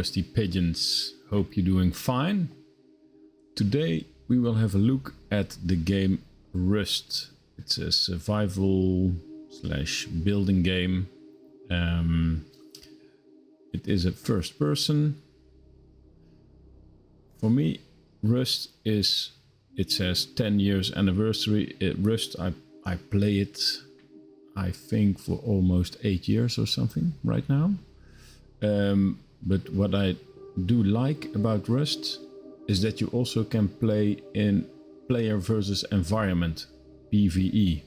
Rusty Pigeons. Hope you're doing fine. Today we will have a look at the game Rust. It's a survival slash building game. It is a first person. For me, Rust is, it says 10 years anniversary. Rust, I play it, I think, for almost 8 years or something right now. But what I do like about Rust is that you also can play in player versus environment, PVE.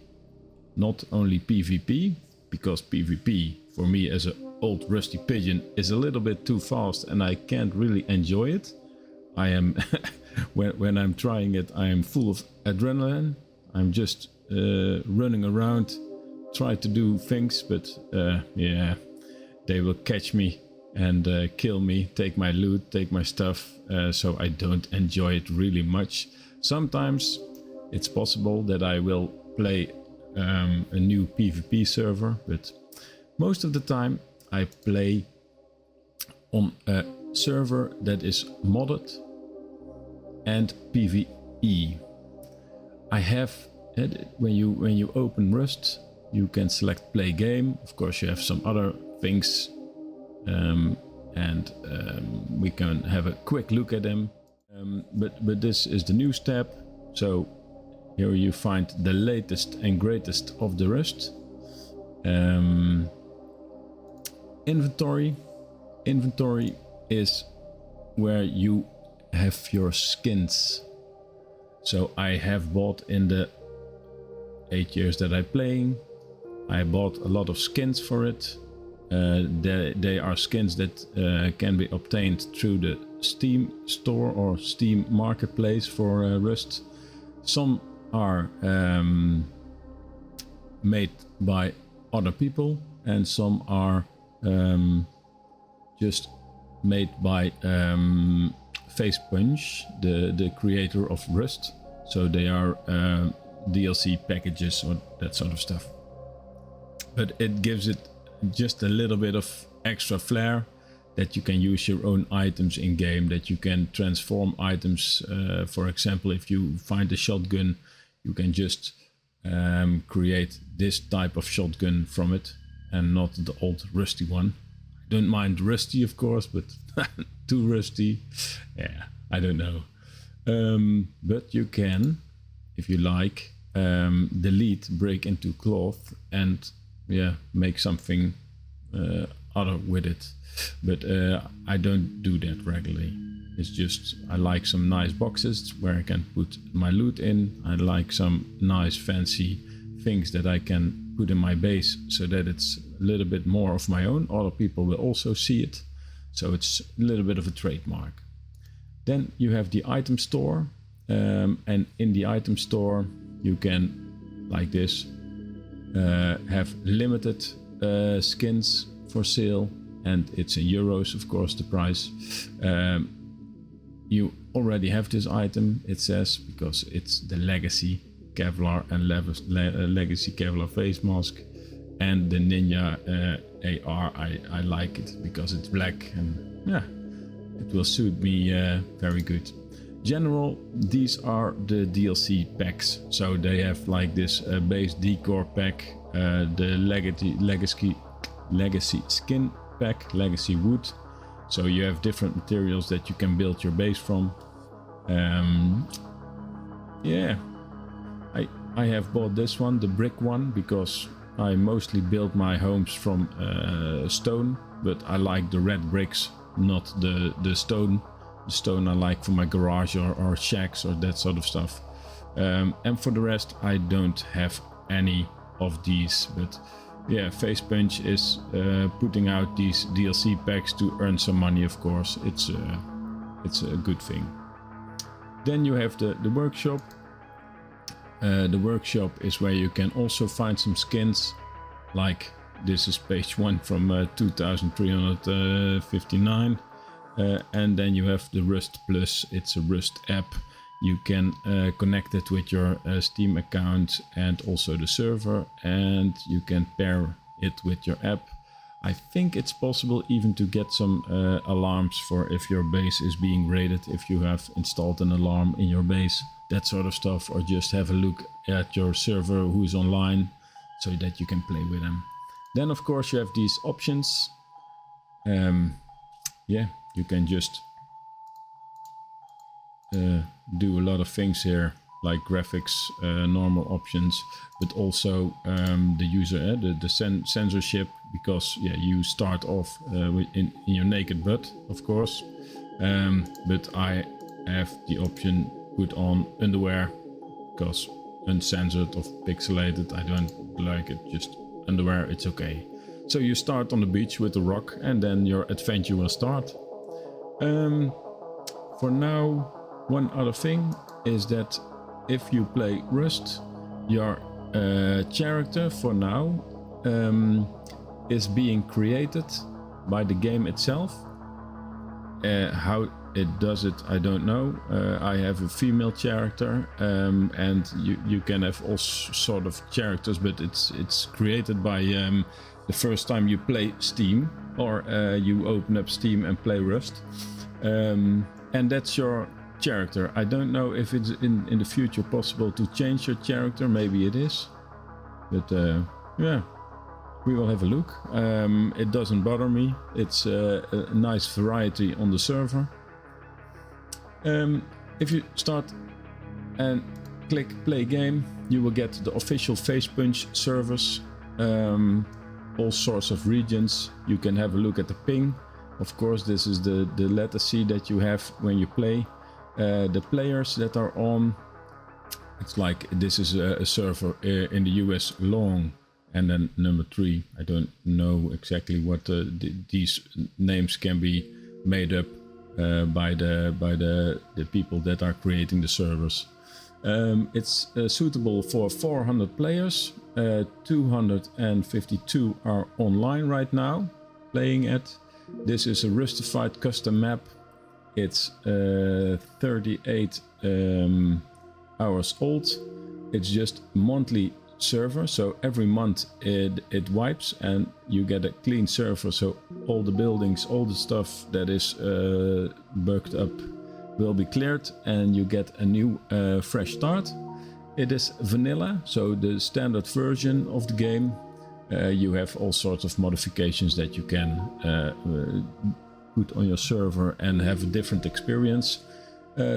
Not only PvP, because PvP for me as an old Rusty Pigeon is a little bit too fast and I can't really enjoy it. I am when I'm trying it, I am full of adrenaline. I'm just running around, try to do things, but yeah, they will catch me and kill me, take my loot, take my stuff, so I don't enjoy it really much. Sometimes it's possible that I will play a new PvP server, but most of the time I play on a server that is modded and PvE. I have, when you open Rust, you can select play game. Of course you have some other things, and we can have a quick look at them, but this is the new step. So here you find the latest and greatest of the Rust. Inventory is where you have your skins. So I have bought, in the 8 years that I'm playing, I bought a lot of skins for it. They are skins that can be obtained through the Steam store or Steam marketplace for Rust. Some are made by other people and some are just made by Facepunch, the creator of Rust. So they are DLC packages or that sort of stuff. But it gives it just a little bit of extra flair, that you can use your own items in game, that you can transform items. For example, if you find a shotgun, you can just create this type of shotgun from it and not the old rusty one. I don't mind rusty, of course, but too rusty, yeah, I don't know. But you can, if you like, delete, break into cloth and yeah, make something other with it. But I don't do that regularly. It's just, I like some nice boxes where I can put my loot in. I like some nice fancy things that I can put in my base so that it's a little bit more of my own. Other people will also see it. So it's a little bit of a trademark. Then you have the item store. And in the item store you can, like this, have limited skins for sale, and it's in euros, of course, the price. You already have this item, it says, because it's the Legacy Kevlar and Legacy Kevlar face mask, and the Ninja AR. I like it because it's black and yeah, it will suit me very good. General, these are the DLC packs. So they have like this base decor pack, the legacy skin pack, legacy wood. So you have different materials that you can build your base from. Yeah, I have bought this one, the brick one, because I mostly build my homes from stone, but I like the red bricks, not the stone. The stone I like for my garage or shacks or that sort of stuff. And for the rest, I don't have any of these. But yeah, Facepunch is putting out these DLC packs to earn some money, of course. It's a good thing. Then you have the workshop. The workshop is where you can also find some skins. Like this is page 1 from 2359. And then you have the Rust Plus. It's a Rust app. You can connect it with your Steam account and also the server, and you can pair it with your app. I think it's possible even to get some alarms for if your base is being raided, if you have installed an alarm in your base, that sort of stuff, or just have a look at your server who is online so that you can play with them. Then of course you have these options. Yeah, you can just do a lot of things here, like graphics, normal options, but also the user, censorship, because yeah, you start off in your naked butt, of course, but I have the option put on underwear, because uncensored or pixelated, I don't like it, just underwear, it's okay. So you start on the beach with a rock and then your adventure will start. For now, one other thing is that if you play Rust, your character for now is being created by the game itself. How it does it, I don't know. I have a female character, and you can have all sort of characters, but it's created by the first time you play Steam, or you open up Steam and play Rust, and that's your character. I don't know if it's in the future possible to change your character. Maybe it is, but yeah, we will have a look. It doesn't bother me. It's a nice variety on the server. If you start and click play game, you will get the official Facepunch servers, all sorts of regions. You can have a look at the ping. Of course, this is the latency that you have when you play. The players that are on, it's like this is a server in the US long, and then number 3. I don't know exactly what these names can be made up by the people that are creating the servers. It's suitable for 400 players. 252 are online right now playing it. This is a Rustified custom map. It's 38 hours old. It's just monthly server, so every month it wipes and you get a clean server, so all the buildings, all the stuff that is bugged up will be cleared and you get a new fresh start. It is vanilla, so the standard version of the game. You have all sorts of modifications that you can put on your server and have a different experience.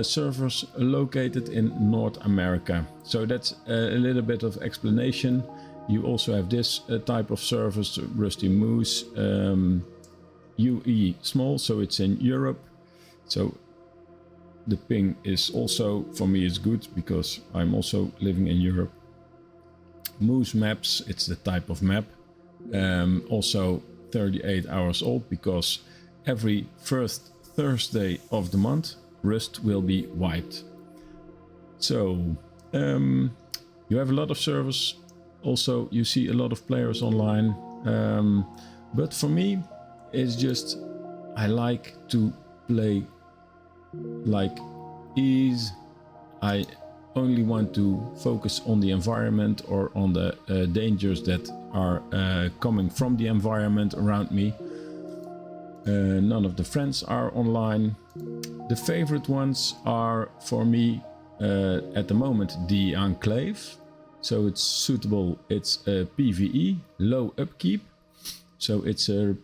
Servers located in North America. So that's a little bit of explanation. You also have this type of servers, Rusty Moose, UE small, so it's in Europe. So the ping is also, for me, is good because I'm also living in Europe. Moose maps, it's the type of map. Also 38 hours old, because every first Thursday of the month Rust will be wiped. So you have a lot of servers. Also you see a lot of players online, but for me it's just I like to play like ease. I only want to focus on the environment or on the dangers that are coming from the environment around me. None of the friends are online. The favorite ones are for me at the moment the Enclave. So it's suitable, it's a PVE, low upkeep. So it's a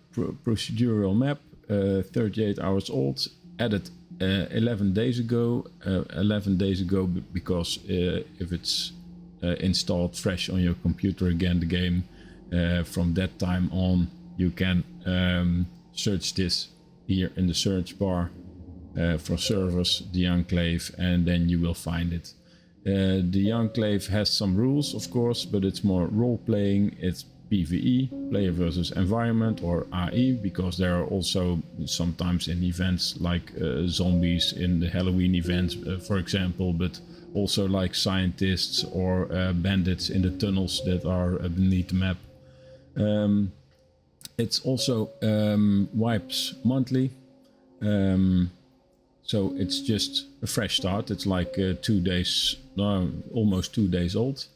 procedural map, 38 hours old, added 11 days ago. 11 days ago because if it's installed fresh on your computer again, the game, from that time on you can search this here in the search bar for servers, the Enclave, and then you will find it. The Enclave has some rules, of course, but it's more role-playing. It's PvE, player versus environment, or AI, because there are also sometimes in events like zombies in the Halloween events, for example, but also like scientists or bandits in the tunnels that are beneath the map. It's also wipes monthly, so it's just a fresh start. It's like 2 days, no, almost 2 days old.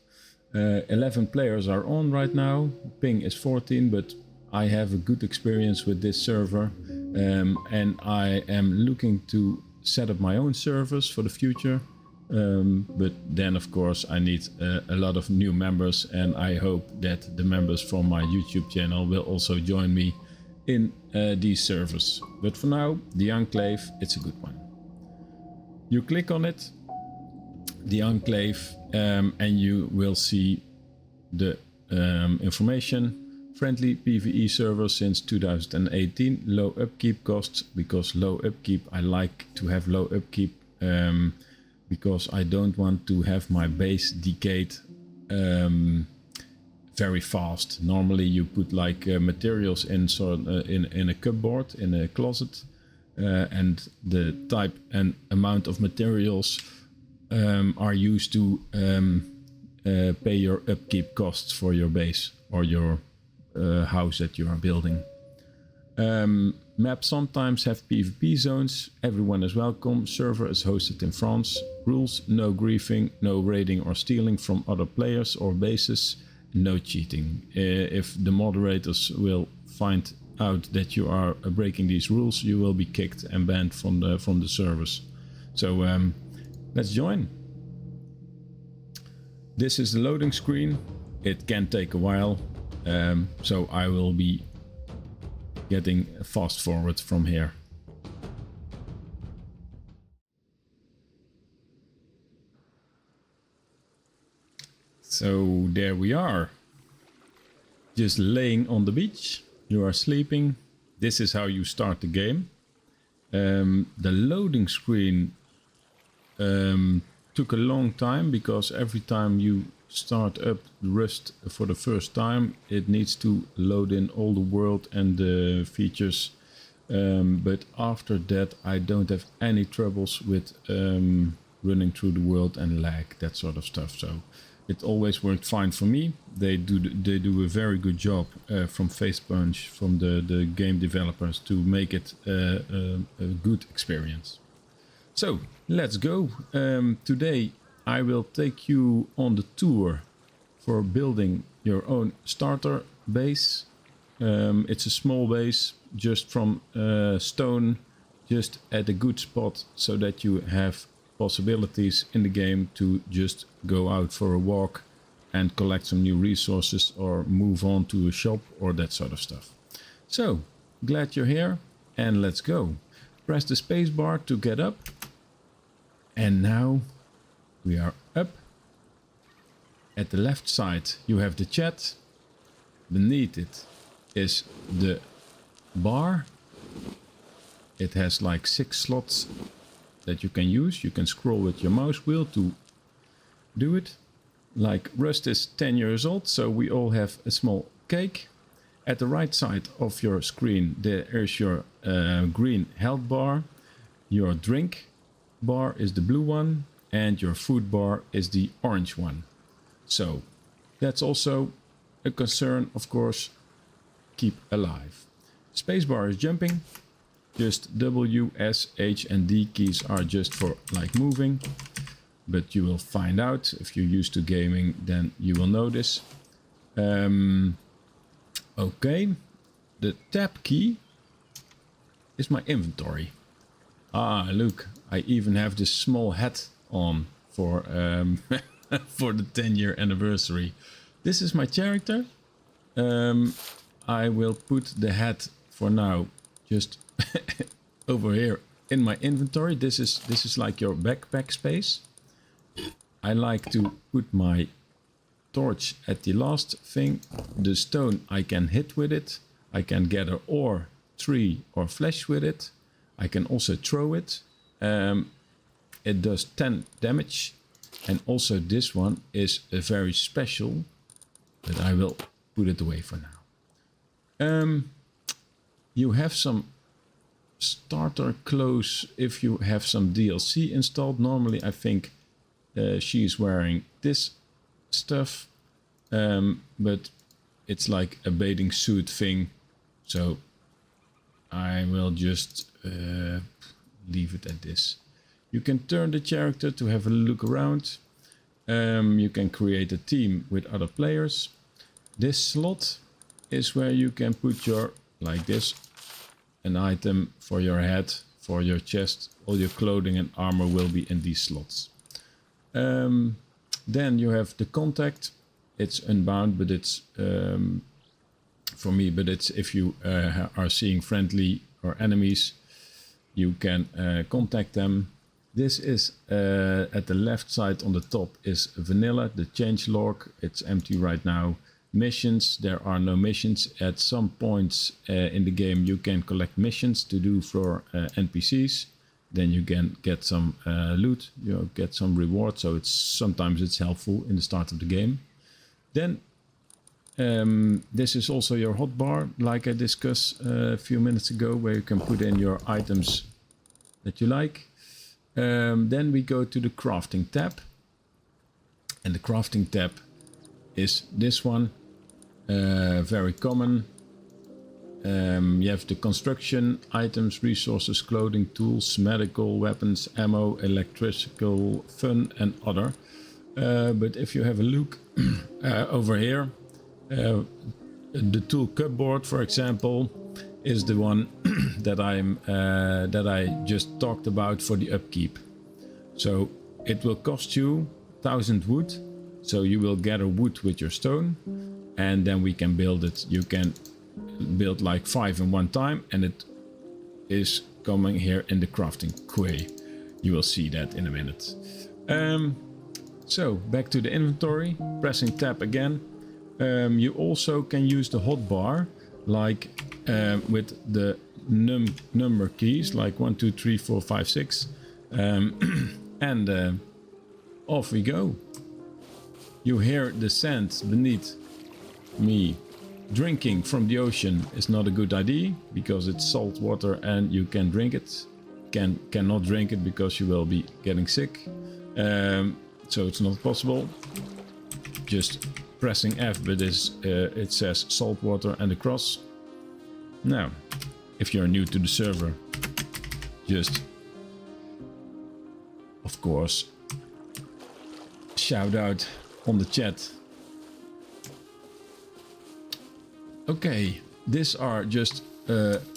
11 players are on right now. Ping is 14, but I have a good experience with this server, and I am looking to set up my own servers for the future. But then of course I need a lot of new members, and I hope that the members from my YouTube channel will also join me in these servers. But for now, the Enclave, it's a good one. You click on it, the Enclave, and you will see the information. Friendly PVE server since 2018, low upkeep costs. Because low upkeep, I like to have low upkeep, because I don't want to have my base decayed very fast. Normally you put like materials in in a cupboard, in a closet, and the type and amount of materials are used to pay your upkeep costs for your base or your house that you are building. Maps sometimes have PvP zones. Everyone is welcome. Server is hosted in France. Rules: no griefing, no raiding or stealing from other players or bases, no cheating. If the moderators will find out that you are breaking these rules, you will be kicked and banned from the servers. So let's join. This is the loading screen. It can take a while, so I will be getting fast forward from here. So there we are, just laying on the beach. You are sleeping. This is how you start the game. The loading screen took a long time, because every time you start up Rust for the first time, it needs to load in all the world and the features. But after that, I don't have any troubles with running through the world and lag, that sort of stuff. So it always worked fine for me. They do a very good job from Facepunch, from the game developers, to make it a good experience. So let's go. Today I will take you on the tour for building your own starter base. It's a small base, just from stone, just at a good spot, so that you have possibilities in the game to just go out for a walk and collect some new resources, or move on to a shop, or that sort of stuff. So glad you're here, and let's go. Press the space bar to get up, and now we are up. At the left side you have the chat. Beneath it is the bar. It has like 6 slots that you can use. You can scroll with your mouse wheel to do it. Like, Rust is 10 years old, so we all have a small cake. At the right side of your screen there is your green health bar. Your drink bar is the blue one, and your food bar is the orange one. So that's also a concern, of course. Keep alive. Spacebar is jumping. Just W, S, H and D keys are just for like moving, but you will find out if you're used to gaming, then you will know this. Okay, the tab key is my inventory. Ah, look, I even have this small hat on for for the 10-year anniversary. This is my character. I will put the hat for now just over here in my inventory. This is like your backpack space. I like to put my torch at the last thing. The stone I can hit with it. I can gather ore, tree or flesh with it. I can also throw it. It does 10 damage. And also this one is a very special, but I will put it away for now. You have some starter clothes if you have some DLC installed. Normally I think she is wearing this stuff, but it's like a bathing suit thing, so I will just leave it at this. You can turn the character to have a look around. You can create a team with other players. This slot is where you can put your, like this, an item for your head, for your chest. All your clothing and armor will be in these slots. Then you have the contact. It's unbound, but it's for me, but it's if you are seeing friendly or enemies, you can contact them. This is at the left side on the top is vanilla, the change log. It's empty right now. Missions, there are no missions. At some points in the game you can collect missions to do for NPCs. Then you can get some loot, you get some reward, so sometimes it's helpful in the start of the game. Then this is also your hotbar, like I discussed a few minutes ago, where you can put in your items that you like. Then we go to the crafting tab, and the crafting tab is this one, very common. You have the construction, items, resources, clothing, tools, medical, weapons, ammo, electrical, fun and other. But if you have a look over here, the tool cupboard, for example, is the one that I just talked about for the upkeep. So it will cost you 1000 wood. So you will gather wood with your stone, and then we can build it. You can build like 5 in one time, and it is coming here in the crafting quay. You will see that in a minute. So back to the inventory, pressing tab again. You also can use the hotbar, like with the number keys, like 1, 2, 3, 4, 5, 6, and off we go. You hear the sand beneath me. Drinking from the ocean is not a good idea because it's salt water and you can drink it. Cannot drink it because you will be getting sick. So it's not possible. Just pressing F, but it says salt water and a cross. Now, if you're new to the server, just, of course, shout out on the chat. Okay, these are just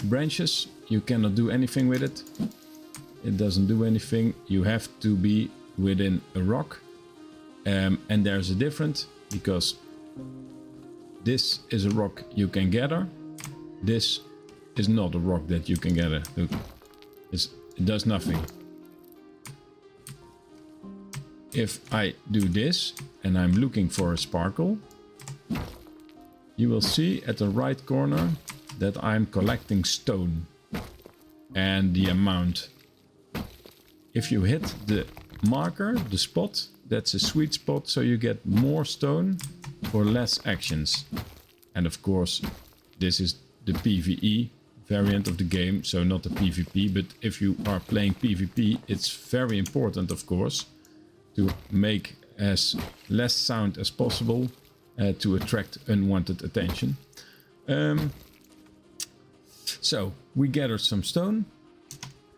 branches. You cannot do anything with it. It doesn't do anything. You have to be within a rock. And there's a difference, because this is a rock you can gather. This is not a rock that you can gather. Look, it does nothing. If I do this and I'm looking for a sparkle, you will see at the right corner that I'm collecting stone and the amount. If you hit the marker, the spot, that's a sweet spot, so you get more stone for less actions. And of course, this is the PVE variant of the game, so not the PvP, but if you are playing PvP, it's very important, of course, to make as less sound as possible to attract unwanted attention. So we gathered some stone.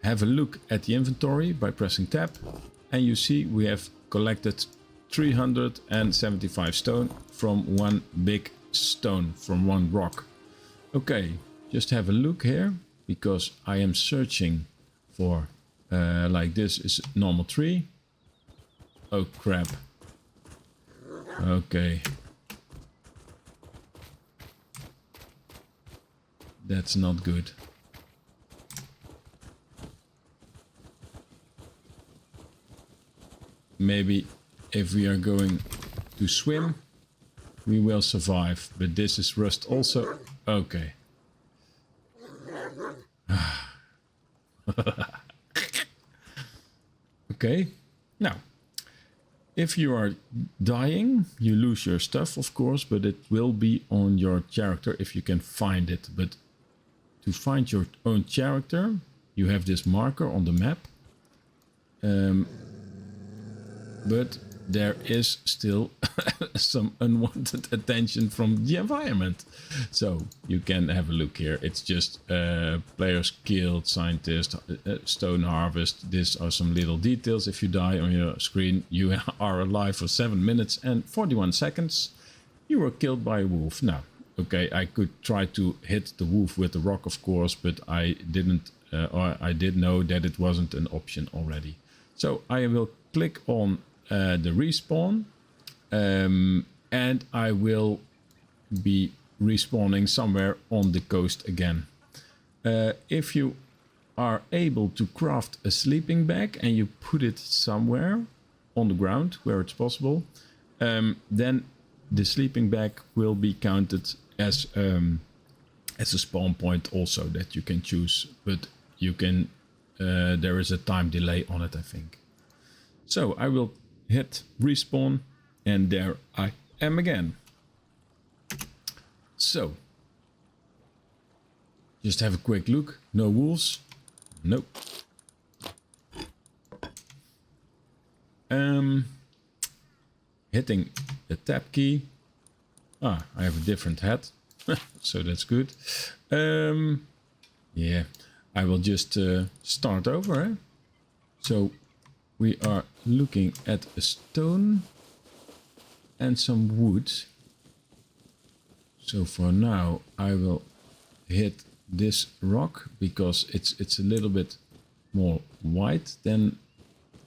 Have a look at the inventory by pressing tab, and you see we have collected 375 stone from one big stone, from one rock. Okay, just have a look here, because I am searching for like this is a normal tree. Oh crap. Okay. That's not good. Maybe if we are going to swim, we will survive. But this is rust also. Okay. Okay. Now, if you are dying, you lose your stuff, of course, but it will be on your character if you can find it. But to find your own character, you have this marker on the map. But there is still some unwanted attention from the environment. So you can have a look here. It's just players killed, scientist, stone harvest. These are some little details. If you die on your screen, you are alive for 7 minutes and 41 seconds. You were killed by a wolf. Now, Okay, I could try to hit the wolf with the rock, of course, but I didn't, or I did know that it wasn't an option already. So I will click on the respawn, and I will be respawning somewhere on the coast again. If you are able to craft a sleeping bag and you put it somewhere on the ground where it's possible, then the sleeping bag will be counted as a spawn point also that you can choose, but you can there is a time delay on it, I think. So I will hit respawn, and there I am again. So just have a quick look. No wolves. Nope. Hitting the tab key. Ah, I have a different hat. So that's good. Yeah, I will just start over. Eh? So we are looking at a stone and some wood. So for now I will hit this rock because it's a little bit more white than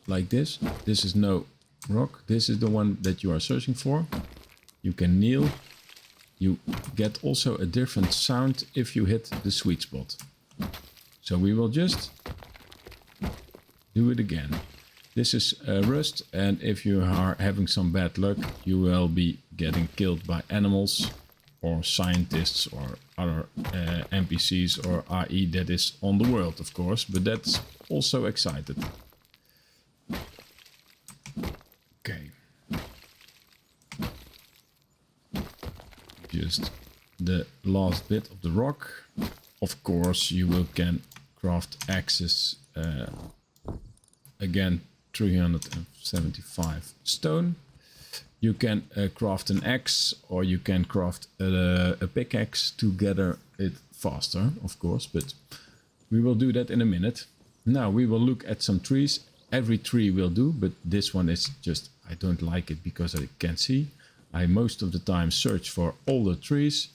like this. This is no rock. This is the one that you are searching for. You can kneel. You get also a different sound if you hit the sweet spot. So we will just do it again. This is rust, and if you are having some bad luck, you will be getting killed by animals or scientists or other NPCs or AI that is on the world, of course, but that's also excited. Okay. Just the last bit of the rock. Of course, you will can craft axes. Again, 375 stone. You can craft an axe, or you can craft a pickaxe to gather it faster, of course, but we will do that in a minute. Now we will look at some trees. Every tree will do, but this one is just, I don't like it because I can't see. I most of the time search for all the trees,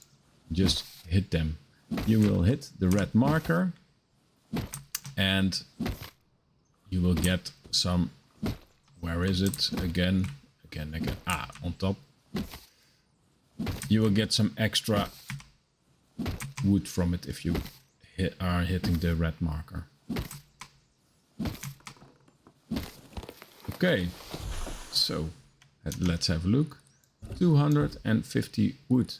just hit them. You will hit the red marker and you will get some, where is it? Again, on top. You will get some extra wood from it if you are hitting the red marker. Okay, so let's have a look. 250 wood.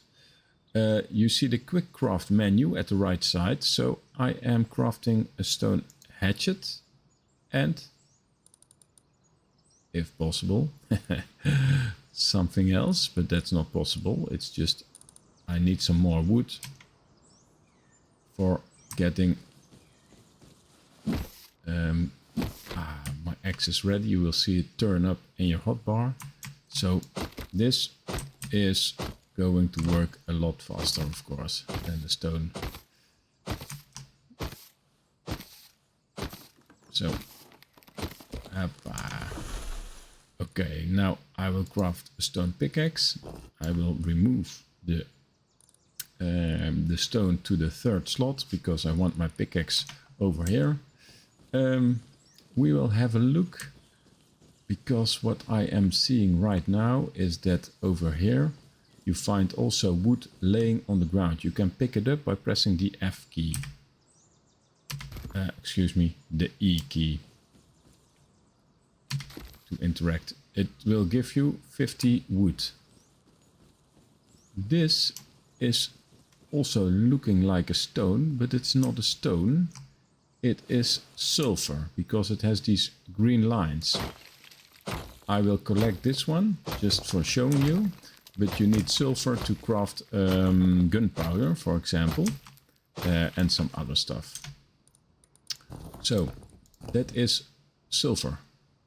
You see the quick craft menu at the right side, so I am crafting a stone hatchet and, if possible, something else, but that's not possible. It's just I need some more wood for getting my axe is ready. You will see it turn up in your hotbar. So this is going to work a lot faster, of course, than the stone. So, okay, now I will craft a stone pickaxe. I will remove the stone to the third slot because I want my pickaxe over here. We will have a look, because what I am seeing right now is that over here you find also wood laying on the ground. You can pick it up by pressing the F key. Excuse me, the E key to interact. It will give you 50 wood. This is also looking like a stone, but it's not a stone. It is sulfur because it has these green lines. I will collect this one just for showing you, but you need sulfur to craft gunpowder, for example, and some other stuff. So that is sulfur,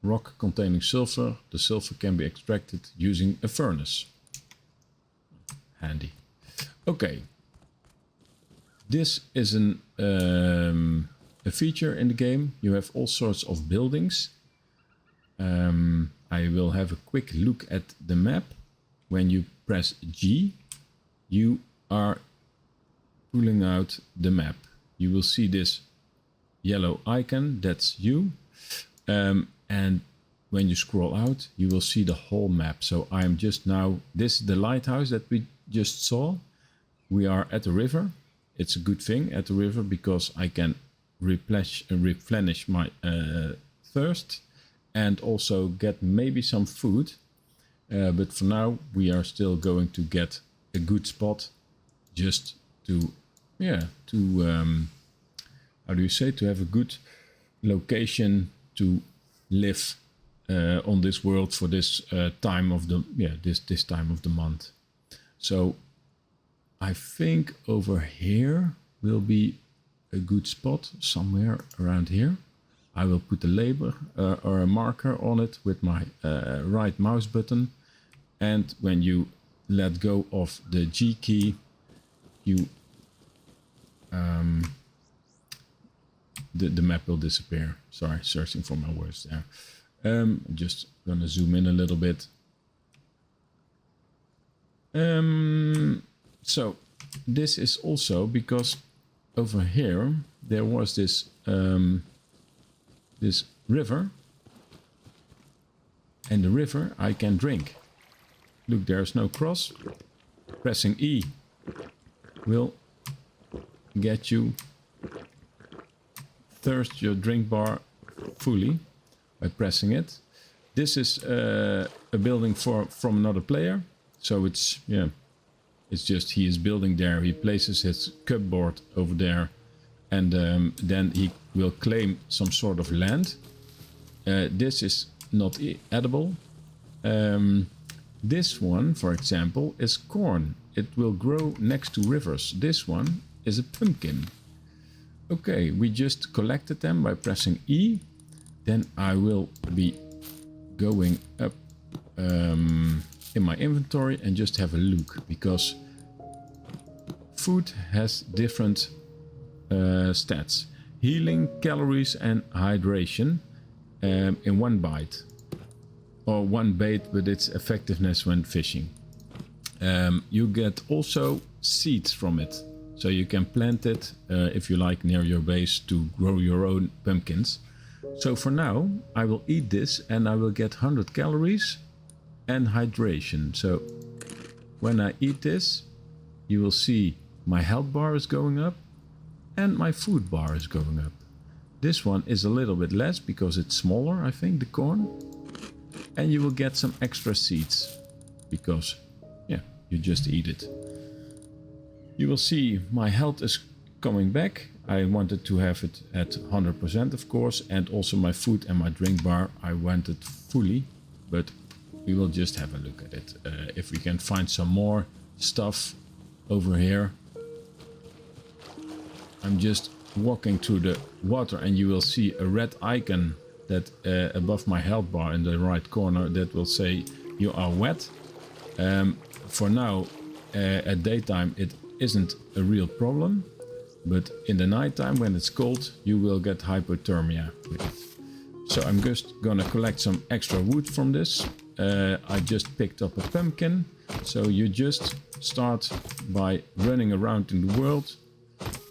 rock containing sulfur. The sulfur can be extracted using a furnace. Handy. Okay, this is a feature in the game. You have all sorts of buildings. I will have a quick look at the map. When you press G, you are pulling out the map. You will see this yellow icon, that's you. And when you scroll out, you will see the whole map. So I'm just now, this is the lighthouse that we just saw. We are at the river. It's a good thing at the river because I can replenish my thirst and also get maybe some food. But for now, we are still going to get a good spot just to, how do you say, to have a good location to live on this world for this time of the, this time of the month. So I think over here will be a good spot, somewhere around here. I will put a label or a marker on it with my right mouse button. And when you let go of the G key, you the map will disappear. Sorry, searching for my words there. I'm just gonna zoom in a little bit. So this is also because over here there was this this river, and the river I can drink. Look, there's no cross. Pressing E will get you thirst your drink bar fully by pressing it. This is a building from another player, so it's it's just he is building there. He places his cupboard over there, and then he will claim some sort of land. This is not edible. This one, for example, is corn. It will grow next to rivers. This one is a pumpkin. Okay, we just collected them by pressing E. Then I will be going up in my inventory and just have a look, because food has different stats. Healing, calories and hydration in one bite. Or one bait, but its effectiveness when fishing. You get also seeds from it. So you can plant it, if you like, near your base to grow your own pumpkins. So for now, I will eat this and I will get 100 calories and hydration. So when I eat this, you will see my health bar is going up and my food bar is going up. This one is a little bit less because it's smaller, I think, the corn. And you will get some extra seeds because, you just eat it. You will see my health is coming back. I wanted to have it at 100%, of course, and also my food and my drink bar I wanted fully, but we will just have a look at it. If we can find some more stuff over here. I'm just walking through the water and you will see a red icon that above my health bar in the right corner that will say you are wet. For now, at daytime it isn't a real problem, but in the nighttime when it's cold you will get hypothermia with it. So I'm just gonna collect some extra wood from this. I just picked up a pumpkin, so you just start by running around in the world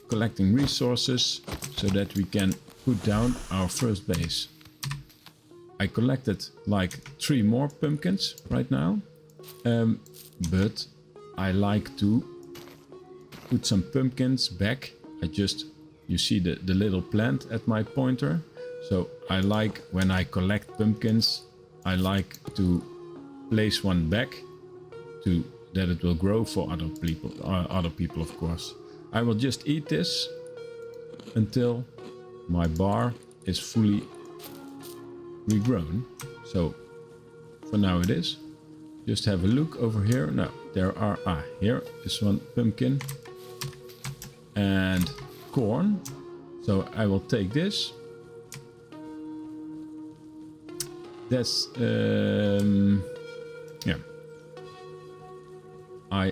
collecting resources so that we can put down our first base. I collected like 3 more pumpkins right now, but I like to put some pumpkins back. You see the little plant at my pointer. So I like, when I collect pumpkins, I like to place one back to that it will grow for other people, of course. I will just eat this until my bar is fully regrown. So for now it is. Just have a look over here. Now there are here is one pumpkin and corn. So I will take this. That's I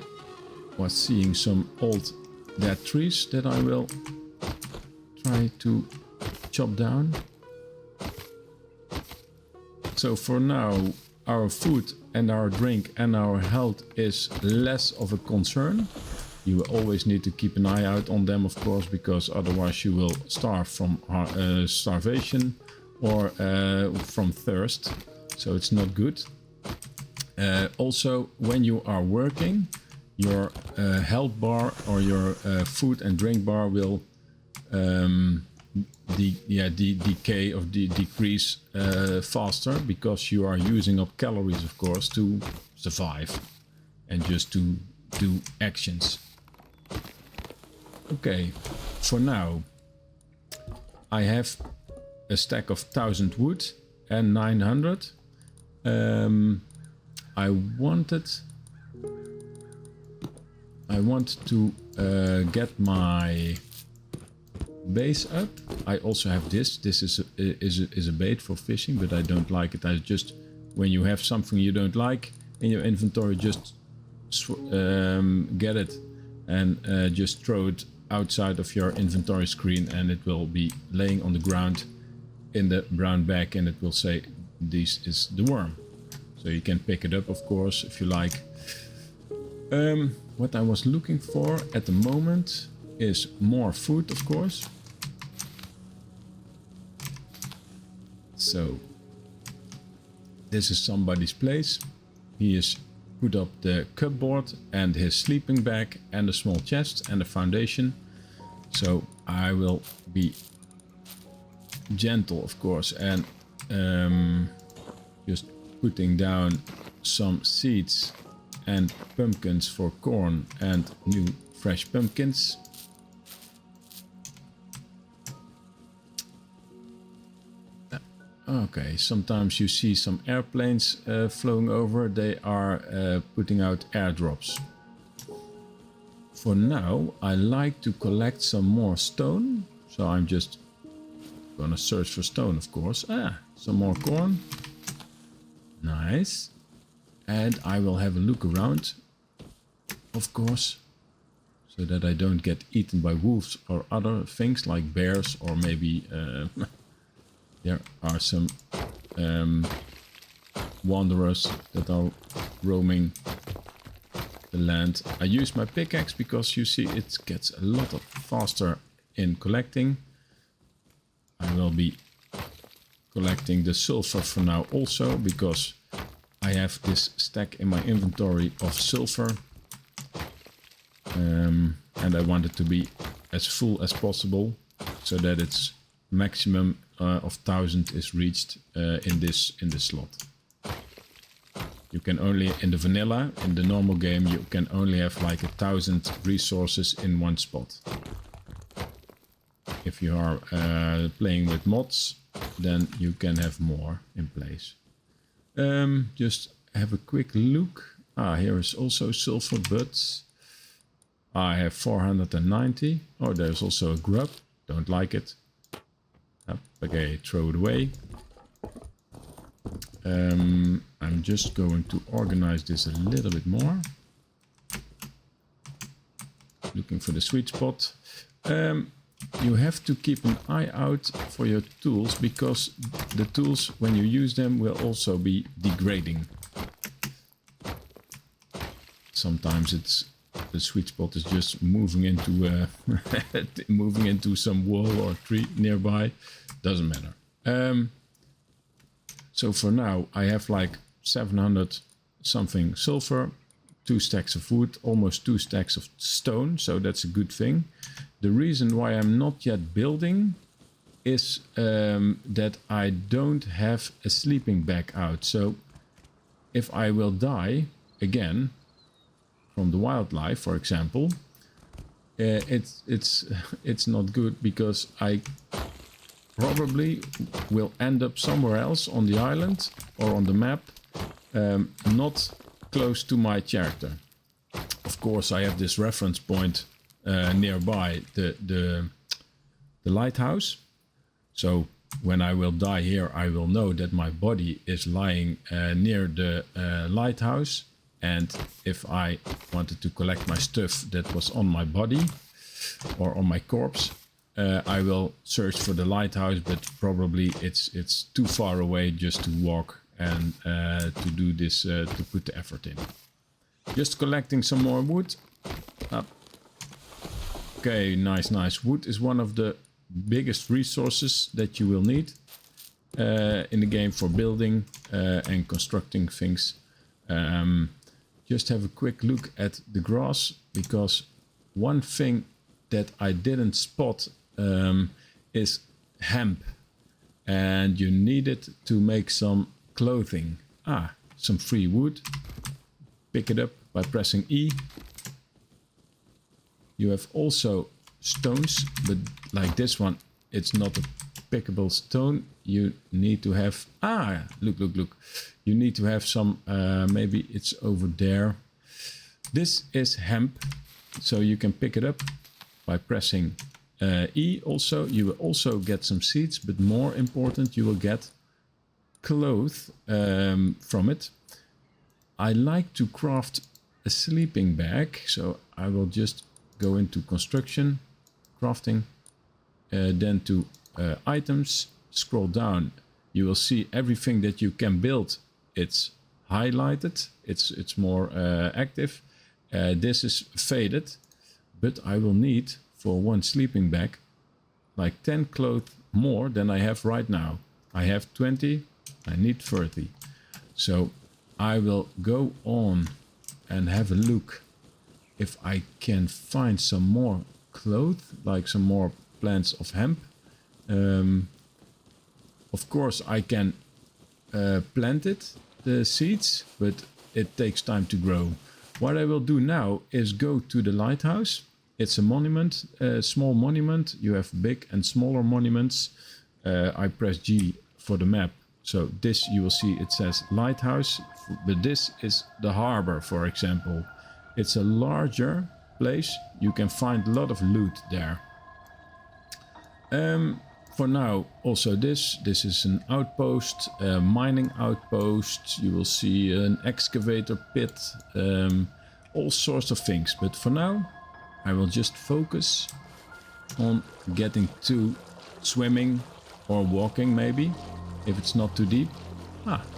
was seeing some old dead trees that I will try to chop down. So for now, our food and our drink and our health is less of a concern. You will always need to keep an eye out on them, of course, because otherwise you will starve from starvation or from thirst. So it's not good. Also, when you are working, your health bar or your food and drink bar will decay or decrease faster, because you are using up calories, of course, to survive and just to do actions. Okay, for now I have a stack of 1000 wood and 900. I want to get my base up. I also have this. This is a bait for fishing, but I don't like it. I just, when you have something you don't like in your inventory, just get it and just throw it outside of your inventory screen, and it will be laying on the ground in the brown bag, and it will say this is the worm. So you can pick it up, of course, if you like. What I was looking for at the moment is more food, of course. So this is somebody's place. He has put up the cupboard and his sleeping bag and a small chest and a foundation. So I will be gentle, of course, and just putting down some seeds and pumpkins for corn and new fresh pumpkins. Okay, sometimes you see some airplanes flying over. They are putting out airdrops. For now, I like to collect some more stone. So I'm just gonna search for stone, of course. Some more corn. Nice. And I will have a look around, of course, so that I don't get eaten by wolves or other things like bears, or maybe there are some wanderers that are roaming the land. I use my pickaxe because you see it gets a lot faster in collecting. I will be collecting the sulfur for now also, because I have this stack in my inventory of sulfur. And I want it to be as full as possible, so that its maximum of 1000 is reached in this slot. You can only, in the vanilla, in the normal game, you can only have like 1000 resources in one spot. If you are playing with mods, then you can have more in place. Just have a quick look. Here is also sulfur, but I have 490. Oh, there's also a grub. Don't like it. Okay, throw it away. I'm just going to organize this a little bit more. Looking for the sweet spot. You have to keep an eye out for your tools, because the tools, when you use them, will also be degrading. Sometimes the sweet spot is just moving into moving into some wall or tree nearby. Doesn't matter. So for now I have like 700 something sulfur, 2 stacks of wood, almost 2 stacks of stone, so that's a good thing. The reason why I'm not yet building is that I don't have a sleeping bag out. So if I will die again from the wildlife, for example, it's not good, because I probably will end up somewhere else on the island or on the map, not close to my character. Of course, I have this reference point nearby, the lighthouse. So when I will die here, I will know that my body is lying near the lighthouse. And if I wanted to collect my stuff that was on my body or on my corpse, I will search for the lighthouse, but probably it's too far away just to walk and to do this, to put the effort in. Just collecting some more wood. Okay, nice, nice. Wood is one of the biggest resources that you will need in the game for building and constructing things. Just have a quick look at the grass, because one thing that I didn't spot is hemp, and you need it to make some clothing. Some free wood. Pick it up by pressing E. You have also stones, but like this one, it's not a pickable stone. You need to have, look. You need to have some, maybe it's over there. This is hemp, so you can pick it up by pressing E also. You will also get some seeds, but more important, you will get clothes from it. I like to craft a sleeping bag, so I will just go into construction, crafting, then to items, scroll down. You will see everything that you can build. It's highlighted, it's more active. This is faded, but I will need for one sleeping bag like 10 clothes more than I have right now. I have 20, I need 30. So I will go on and have a look if I can find some more clothes, like some more plants of hemp. Of course I can plant it, the seeds, but it takes time to grow. What I will do now is go to the lighthouse. It's a monument, a small monument. You have big and smaller monuments. I press G for the map. So this, you will see it says lighthouse, but this is the harbor, for example. It's a larger place. You can find a lot of loot there. For now, also this is an outpost, a mining outpost. You will see an excavator pit, all sorts of things. But for now, I will just focus on getting to swimming or walking, maybe, if it's not too deep.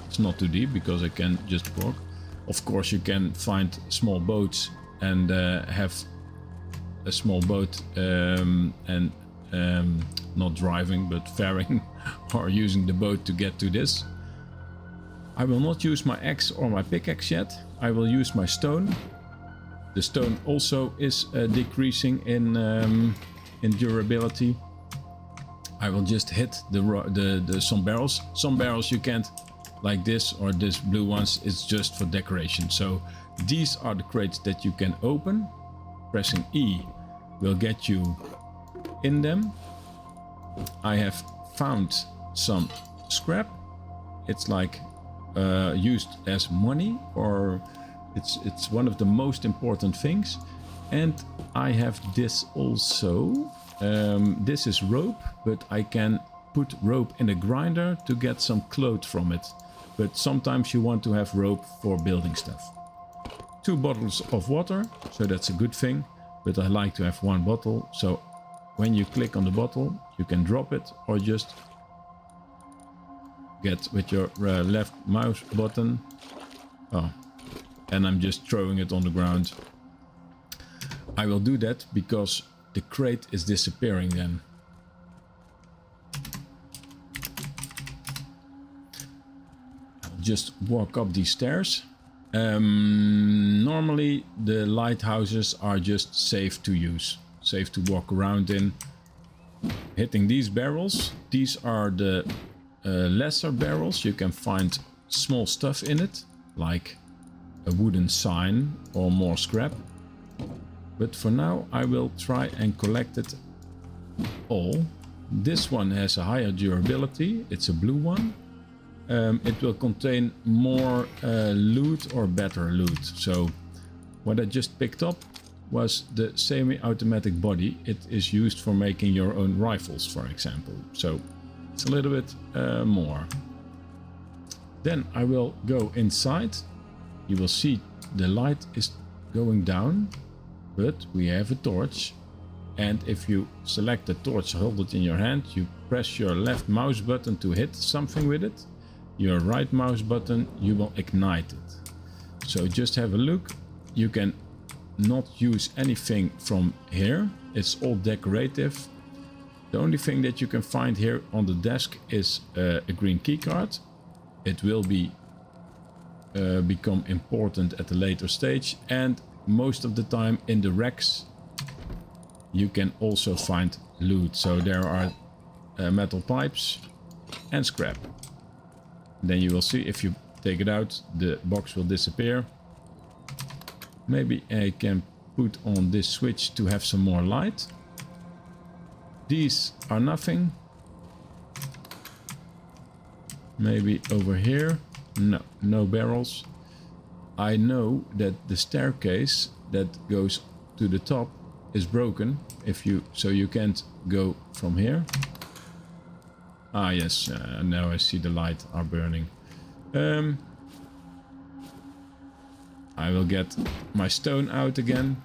It's not too deep because I can just walk. Of course, you can find small boats and have a small boat and not driving but ferrying or using the boat to get to this. I will not use my axe or my pickaxe yet. I will use my stone. The stone also is decreasing in durability. I will just hit some barrels. Some barrels you can't, like this or this blue ones, it's just for decoration. So these are the crates that you can open. Pressing E will get you in them. I have found some scrap. It's like used as money, or it's one of the most important things. And I have this also. This is rope, but I can put rope in a grinder to get some clothes from it. But sometimes you want to have rope for building stuff. 2 bottles of water, so that's a good thing. But I like to have 1 bottle, so when you click on the bottle, you can drop it or just get with your left mouse button. And I'm just throwing it on the ground. I will do that because the crate is disappearing then. I'll just walk up these stairs. Normally the lighthouses are just safe to use, safe to walk around in. Hitting these barrels, these are the lesser barrels. You can find small stuff in it, like a wooden sign or more scrap. But for now I will try and collect it all. This one has a higher durability, it's a blue one. It will contain more loot or better loot. So what I just picked up was the semi-automatic body. It is used for making your own rifles, for example. So it's a little bit more. Then I will go inside. You will see the light is going down, but we have a torch. And if you select the torch, hold it in your hand, you press your left mouse button to hit something with it. Your right mouse button, you will ignite it. So just have a look. You can not use anything from here. It's all decorative. The only thing that you can find here on the desk is a green keycard. It will become important at a later stage, and most of the time in the racks you can also find loot. So there are metal pipes and scrap. Then you will see if you take it out, the box will disappear. Maybe I can put on this switch to have some more light. These are nothing. Maybe over here. No, no barrels. I know that the staircase that goes to the top is broken. So you can't go from here. Ah yes, now I see the light are burning. I will get my stone out again.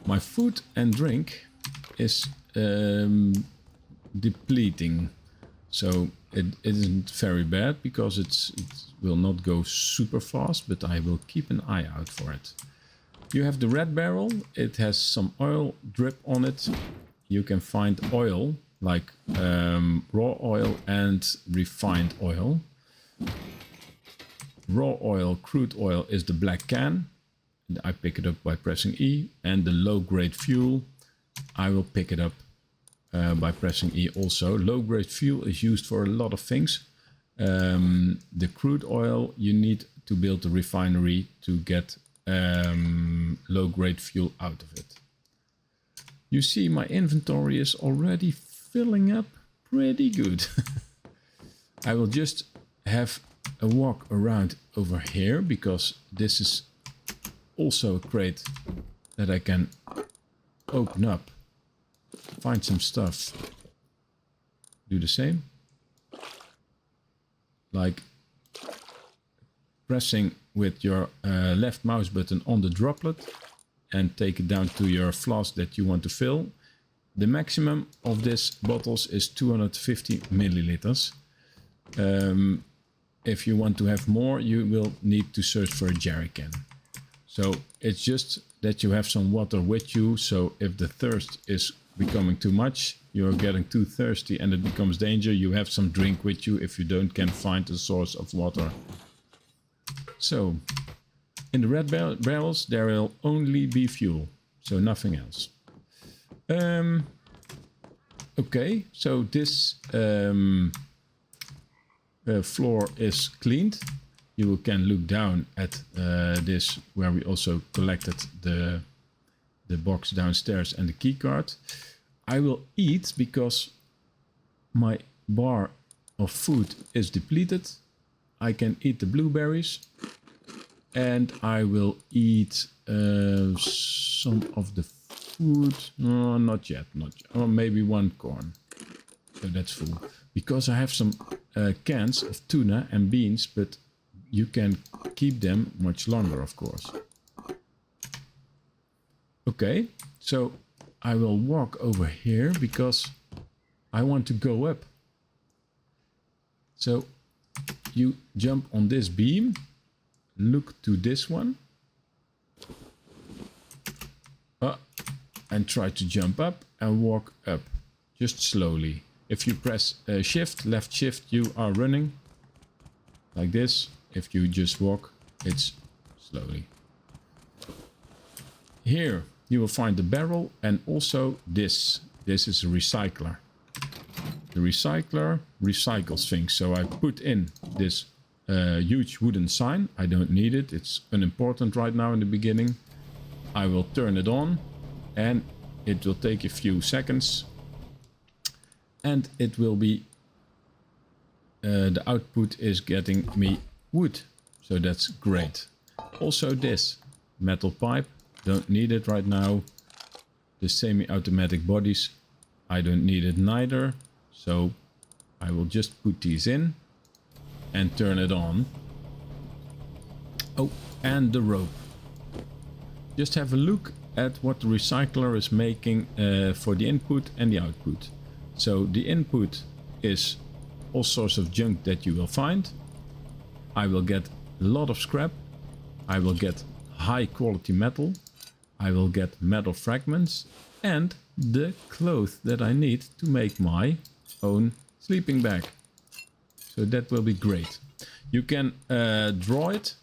My food and drink is depleting, so it isn't very bad because it will not go super fast, but I will keep an eye out for it. You have the red barrel. It has some oil drip on it. You can find oil like raw oil and refined oil. Raw oil, crude oil, is the black can. I pick it up by pressing E, and the low-grade fuel I will pick it up by pressing E also. Low-grade fuel is used for a lot of things. The crude oil you need to build a refinery to get low-grade fuel out of it. You see my inventory is already filling up pretty good. I will just have a walk around over here because this is also a crate that I can open up, find some stuff, do the same, like pressing with your left mouse button on the droplet and take it down to your flask that you want to fill. The maximum of this bottles is 250 milliliters. If you want to have more, you will need to search for a jerry can. So it's just that you have some water with you, so if the thirst is becoming too much, you're getting too thirsty and it becomes danger, you have some drink with you if you can find a source of water. So in the red barrels there will only be fuel, so nothing else. Okay, so this floor is cleaned. You can look down at this where we also collected the box downstairs and the key card. I will eat because my bar of food is depleted. I can eat the blueberries and I will eat some of the food. No, not yet, or maybe one corn. So that's full. Because I have some cans of tuna and beans, but you can keep them much longer, of course. Okay, so I will walk over here because I want to go up. So you jump on this beam, look to this one, and try to jump up and walk up, just slowly. If you press shift, left shift, you are running like this. If you just walk, it's slowly. Here you will find the barrel and also this. This is a recycler. The recycler recycles things. So I put in this huge wooden sign. I don't need it. It's unimportant right now in the beginning. I will turn it on and it will take a few seconds. And it will be, the output is getting me wood. So that's great. Also this metal pipe, don't need it right now. The semi-automatic bodies, I don't need it neither. So I will just put these in and turn it on. Oh, and the rope. Just have a look at what the recycler is making for the input and the output. So the input is all sorts of junk that you will find. I will get a lot of scrap. I will get high quality metal. I will get metal fragments and the clothes that I need to make my own sleeping bag. So that will be great. You can draw it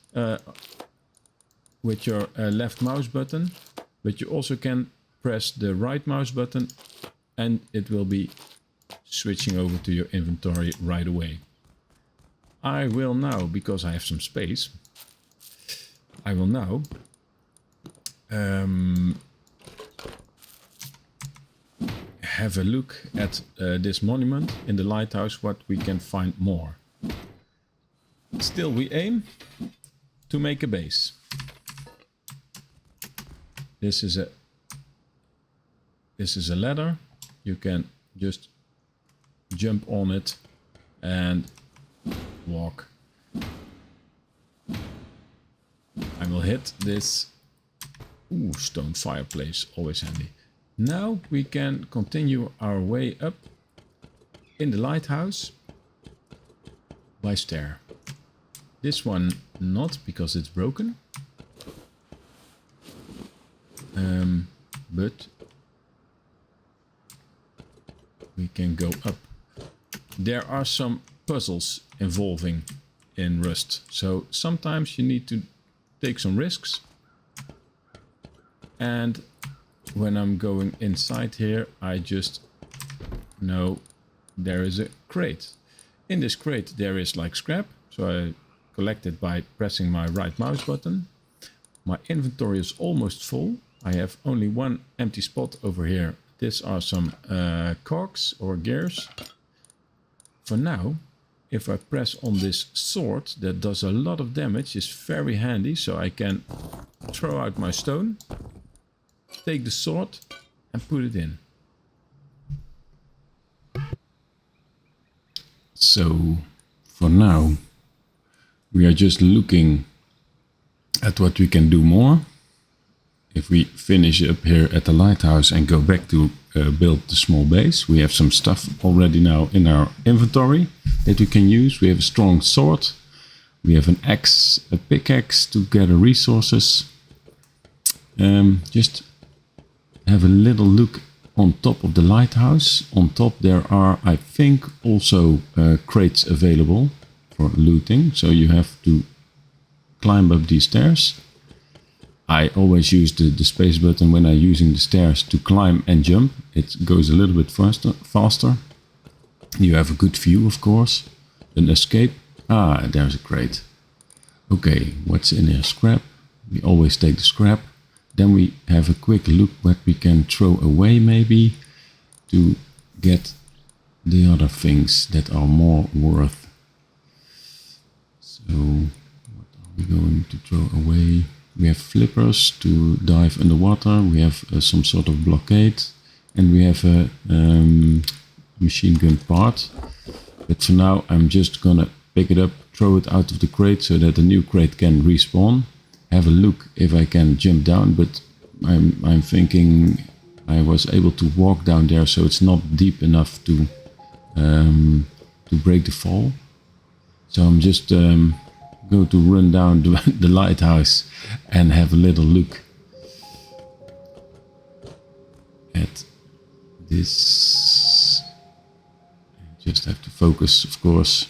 with your left mouse button, but you also can press the right mouse button and it will be switching over to your inventory right away. I will now, because I have some space, I will now have a look at this monument in the lighthouse, what we can find more. Still, we aim to make a base. This is a ladder. You can just jump on it and walk. I will hit this. Ooh, stone fireplace, always handy. Now we can continue our way up in the lighthouse by stair. This one not, because it's broken. But we can go up. There are some puzzles involving in Rust, so sometimes you need to take some risks. And when I'm going inside here, I just know there is a crate. In this crate there is like scrap, so I collect it by pressing my right mouse button. My inventory is almost full. I have only one empty spot over here. These are some cogs or gears. For now, if I press on this sword that does a lot of damage, is very handy, so I can throw out my stone, take the sword and put it in. So for now we are just looking at what we can do more. If we finish up here at the lighthouse and go back to build the small base, we have some stuff already now in our inventory that we can use. We have a strong sword, we have an axe, a pickaxe to gather resources. Just have a little look on top of the lighthouse. On top there are, I think, also crates available for looting, so you have to climb up these stairs. I always use the space button when I'm using the stairs to climb and jump. It goes a little bit faster. You have a good view, of course. An escape. Ah, there's a crate. Okay, what's in here? Scrap. We always take the scrap. Then we have a quick look what we can throw away maybe to get the other things that are more worth. So what are we going to throw away? We have flippers to dive underwater, we have some sort of blockade, and we have a machine gun part. But for now I'm just gonna pick it up, throw it out of the crate so that the new crate can respawn. Have a look if I can jump down, but I'm thinking I was able to walk down there, so it's not deep enough to break the fall. So I'm just going to run down the lighthouse and have a little look at this. Just have to focus, of course.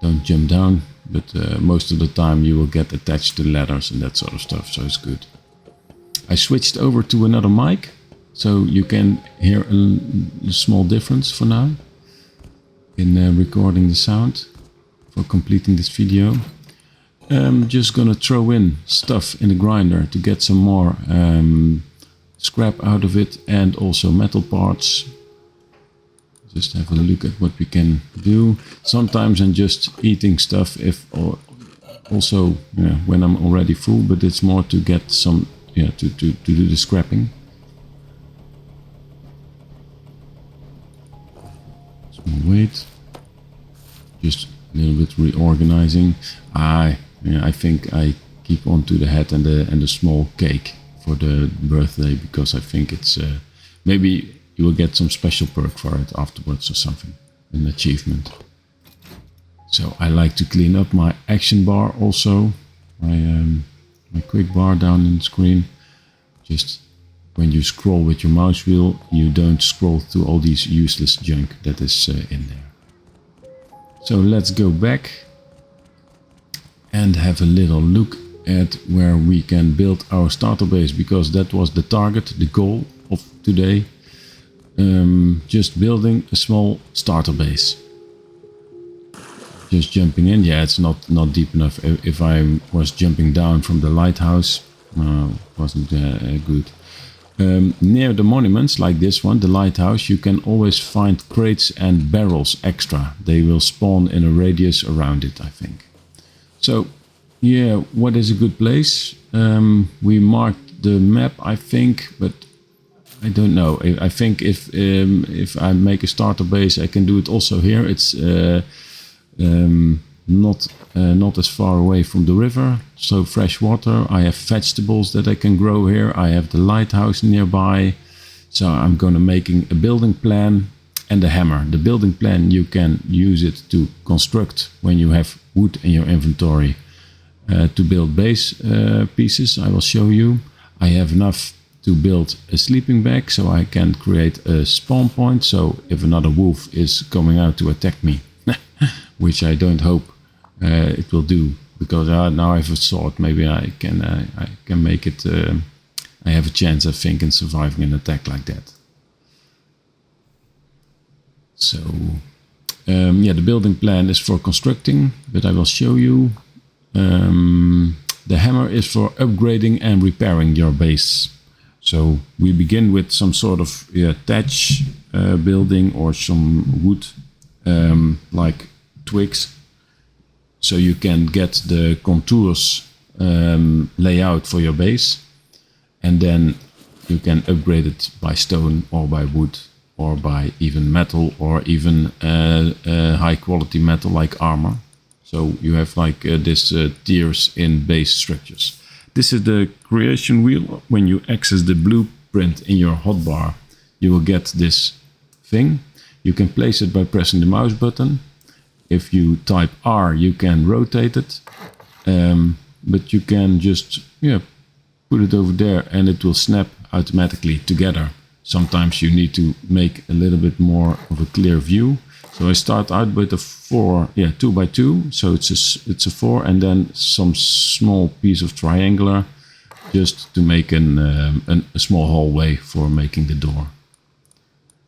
Don't jump down, but most of the time you will get attached to ladders and that sort of stuff, so it's good. I switched over to another mic, so you can hear a small difference for now in recording the sound for completing this video. I'm just gonna throw in stuff in the grinder to get some more scrap out of it and also metal parts. Just have a look at what we can do. Sometimes I'm just eating stuff or also when I'm already full, but it's more to get some to do the scrapping. Small weight. Just a little bit reorganizing. I think I keep on to the hat and the small cake for the birthday, because I think it's maybe you will get some special perk for it afterwards or something, an achievement. So I like to clean up my action bar also, my quick bar down in the screen. Just when you scroll with your mouse wheel, you don't scroll through all these useless junk that is in there. So let's go back and have a little look at where we can build our starter base, because that was the target, the goal of today. Just building a small starter base. Just jumping in, yeah, it's not deep enough. If I was jumping down from the lighthouse, wasn't good. Near the monuments like this one, the lighthouse, you can always find crates and barrels extra. They will spawn in a radius around it, I think. So, yeah, what is a good place? We marked the map, I think, but I don't know. I think if I make a starter base, I can do it also here. It's not as far away from the river, so fresh water. I have vegetables that I can grow here. I have the lighthouse nearby, so I'm gonna making a building plan and a hammer. The building plan, you can use it to construct when you have wood in your inventory to build base pieces. I will show you. I have enough to build a sleeping bag, so I can create a spawn point, so if another wolf is coming out to attack me, which I don't hope it will do, because now I have a sword. Maybe I can make it. I have a chance, I think, in surviving an attack like that. So yeah, the building plan is for constructing, but I will show you. The hammer is for upgrading and repairing your base. So we begin with some sort of thatch building or some wood, like twigs, so you can get the contours layout for your base, and then you can upgrade it by stone or by wood or by even metal, or even high quality metal like armor. So you have like this tiers in base structures. This is the creation wheel. When you access the blueprint in your hotbar, you will get this thing. You can place it by pressing the mouse button. If you type R, you can rotate it, but you can just put it over there and it will snap automatically together. Sometimes you need to make a little bit more of a clear view. So I start out with a 2 by 2, so it's a 4, and then some small piece of triangular, just to make a small hallway for making the door.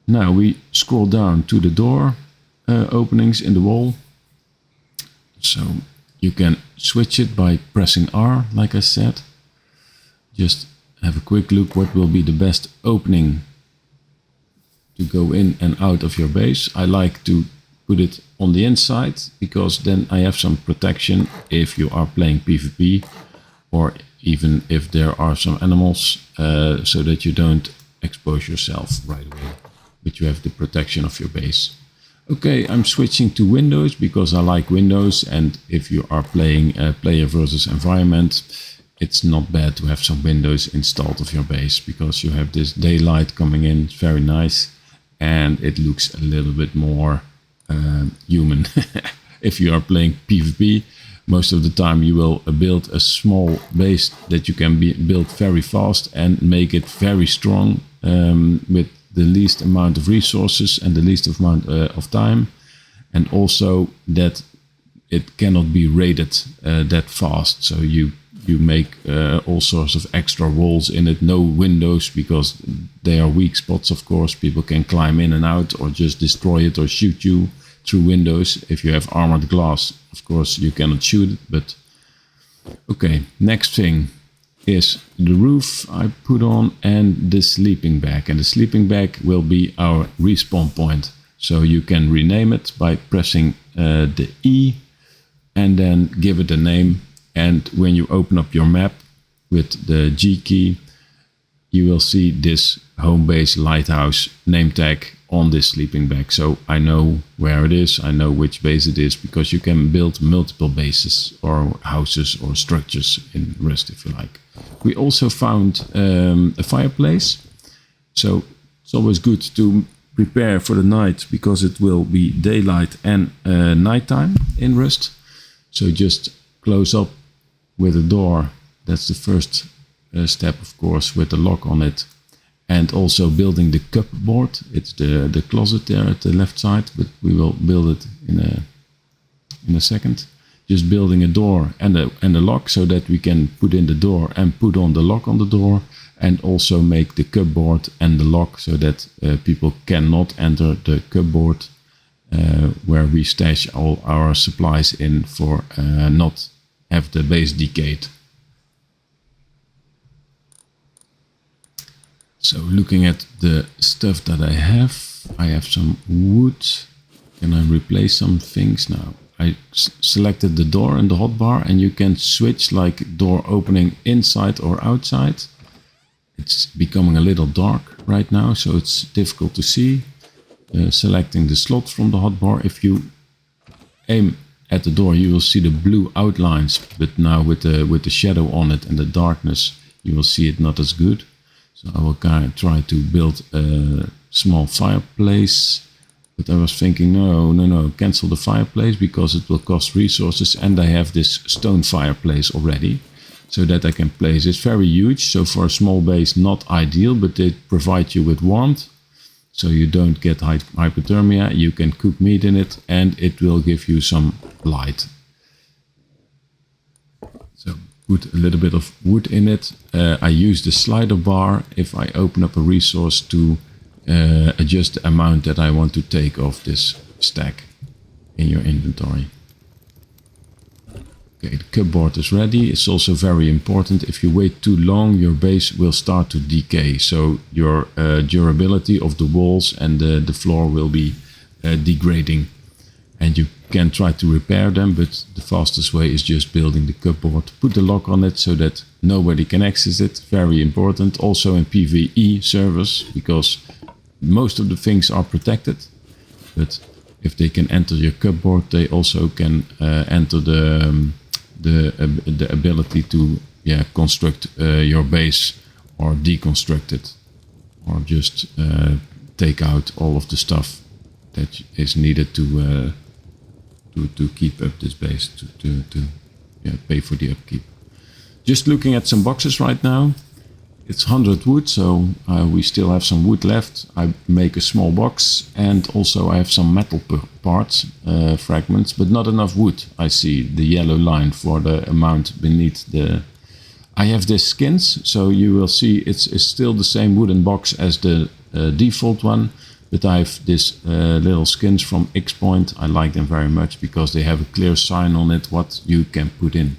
Now we scroll down to the door openings in the wall. So you can switch it by pressing R, like I said. Just have a quick look what will be the best opening to go in and out of your base. I like to put it on the inside, because then I have some protection if you are playing PvP, or even if there are some animals, so that you don't expose yourself right away, but you have the protection of your base. Okay, I'm switching to Windows because I like Windows, and if you are playing player versus environment, it's not bad to have some windows installed of your base, because you have this daylight coming in. It's very nice, and it looks a little bit more human. If you are playing PvP, most of the time you will build a small base that you can build very fast and make it very strong, with the least amount of resources and the least amount of time, and also that it cannot be raided that fast. So you make all sorts of extra walls in it, no windows, because they are weak spots, of course. People can climb in and out, or just destroy it or shoot you through windows. If you have armored glass, of course you cannot shoot it. But okay, next thing is the roof I put on, and the sleeping bag. And the sleeping bag will be our respawn point. So you can rename it by pressing the E and then give it a name. And when you open up your map with the G key, you will see this home base lighthouse name tag on this sleeping bag. So I know where it is, I know which base it is, because you can build multiple bases or houses or structures in Rust if you like. We also found a fireplace. So it's always good to prepare for the night, because it will be daylight and nighttime in Rust. So just close up with a door. That's the first step, of course, with the lock on it, and also building the cupboard. It's the closet there at the left side, but we will build it in a second. Just building a door and a lock so that we can put in the door and put on the lock on the door, and also make the cupboard and the lock so that people cannot enter the cupboard where we stash all our supplies in for not have the base decayed. So looking at the stuff that I have some wood. Can I replace some things now? I selected the door and the hotbar, and you can switch like door opening inside or outside. It's becoming a little dark right now, so it's difficult to see. Selecting the slot from the hotbar. If you aim at the door, you will see the blue outlines, but now with the shadow on it and the darkness, you will see it not as good. So I will try to build a small fireplace. But I was thinking, no, cancel the fireplace because it will cost resources, and I have this stone fireplace already, so that I can place. It's very huge, so for a small base not ideal, but it provides you with warmth, so you don't get hypothermia. You can cook meat in it, and it will give you some light. So put a little bit of wood in it. I use the slider bar if I open up a resource to adjust the amount that I want to take off this stack in your inventory. Okay, the cupboard is ready. It's also very important. If you wait too long, your base will start to decay. So your durability of the walls and the floor will be degrading. And you can try to repair them, but the fastest way is just building the cupboard. Put the lock on it so that nobody can access it. Very important. Also in PVE servers, because most of the things are protected, but if they can enter your cupboard, they also can enter the ability to construct your base or deconstruct it, or just take out all of the stuff that is needed to keep up this base, to pay for the upkeep. Just looking at some boxes right now. It's 100 wood, so we still have some wood left. I make a small box, and also I have some metal parts, fragments, but not enough wood. I see the yellow line for the amount beneath the... I have this skins, so you will see it's still the same wooden box as the default one, but I have this little skins from X-Point. I like them very much because they have a clear sign on it what you can put in.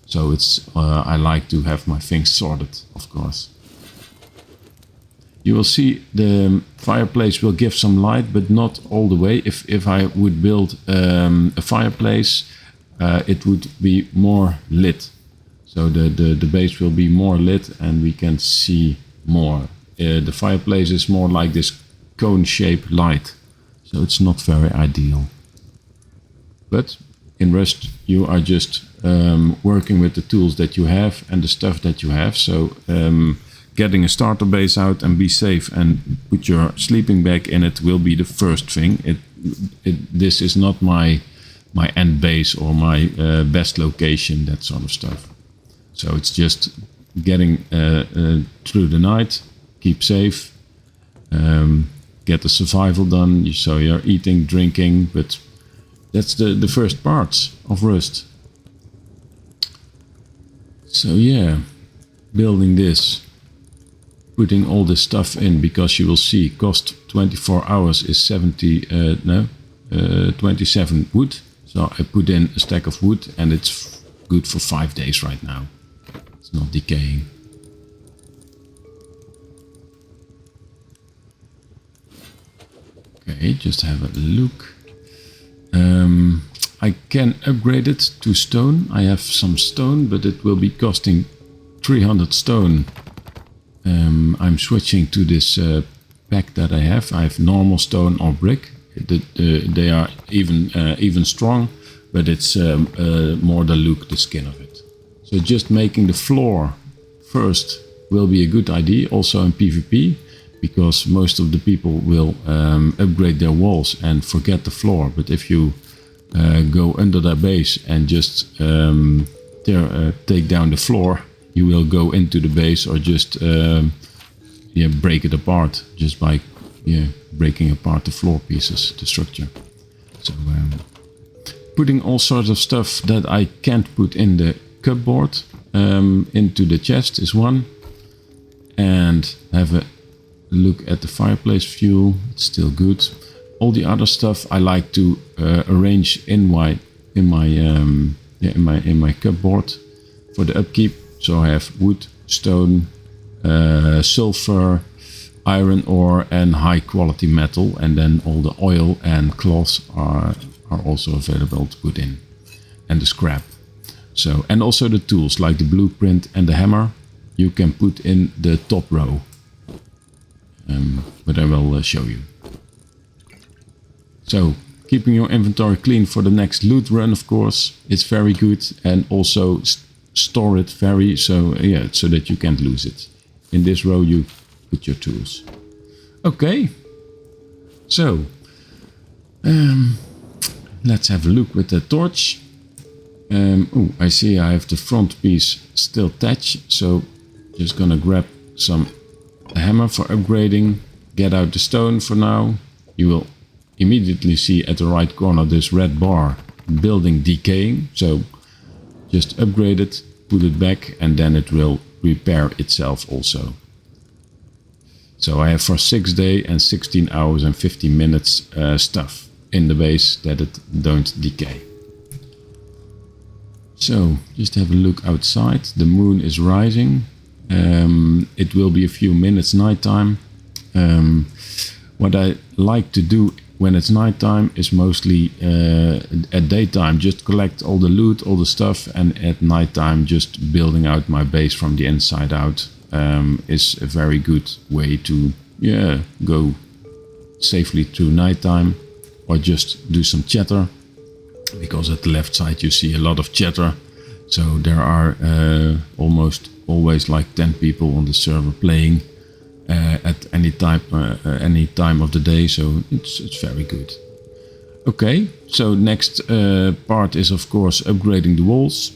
So it's I like to have my things sorted, of course. You will see the fireplace will give some light, but not all the way. If I would build a fireplace, it would be more lit. So the base will be more lit and we can see more. The fireplace is more like this cone-shaped light, so it's not very ideal. But in Rust, you are just working with the tools that you have and the stuff that you have. So getting a starter base out and be safe and put your sleeping bag in it will be the first thing. This is not my end base or my best location, that sort of stuff. So it's just getting through the night, keep safe, get the survival done. So you're eating, drinking, but that's the first parts of Rust. So yeah, building this, putting all this stuff in, because you will see cost 24 hours is 27 wood. So I put in a stack of wood and it's good for 5 days right now. It's not decaying. Okay, just have a look. I can upgrade it to stone. I have some stone, but it will be costing 300 stone. I'm switching to this pack that I have. I have normal stone or brick. They are even strong, but it's more the look, the skin of it. So just making the floor first will be a good idea, also in PvP, because most of the people will upgrade their walls and forget the floor. But if you go under their base and just take down the floor, you will go into the base or just break it apart just by breaking apart the floor pieces, the structure. So putting all sorts of stuff that I can't put in the cupboard into the chest is one, and have a look at the fireplace fuel. It's still good. All the other stuff I like to arrange in my cupboard for the upkeep. So I have wood, stone, sulfur, iron ore, and high quality metal, and then all the oil and cloths are also available to put in, and the scrap. So, and also the tools like the blueprint and the hammer you can put in the top row, but I will show you. So keeping your inventory clean for the next loot run, of course, it's very good, and also store it so that you can't lose it. In this row you put your tools. Okay, so let's have a look with the torch. I see I have the front piece still attached, so just gonna grab some hammer for upgrading, get out the stone for now. You will immediately see at the right corner this red bar, building decaying, so just upgrade it, put it back, and then it will repair itself also. So I have for 6 days and 16 hours and 15 minutes stuff in the base that it don't decay. So just have a look outside. The moon is rising. It will be a few minutes nighttime. What I like to do when it's nighttime is mostly at daytime just collect all the loot, all the stuff, and at nighttime just building out my base from the inside out is a very good way to go safely through nighttime, or just do some chatter, because at the left side you see a lot of chatter. So there are almost always like 10 people on the server playing at any time of the day, so it's very good. Okay, so next part is of course upgrading the walls,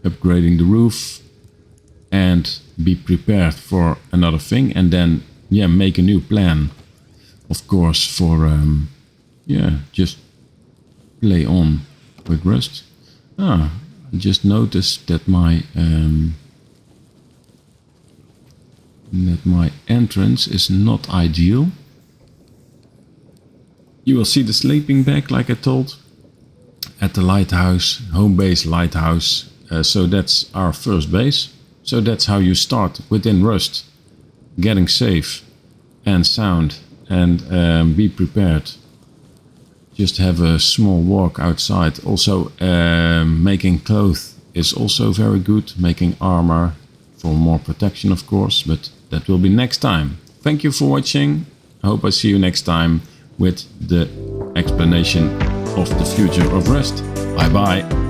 upgrading the roof, and be prepared for another thing, and then make a new plan, of course, for just play on with Rust. I just noticed that my entrance is not ideal. You will see the sleeping bag, like I told, at the lighthouse, home base lighthouse. So that's our first base. So that's how you start within Rust, getting safe and sound, and be prepared. Just have a small walk outside. Also making clothes is also very good, making armor for more protection, of course, but that will be next time. Thank you for watching. I hope I see you next time with the explanation of the future of Rust. Bye bye.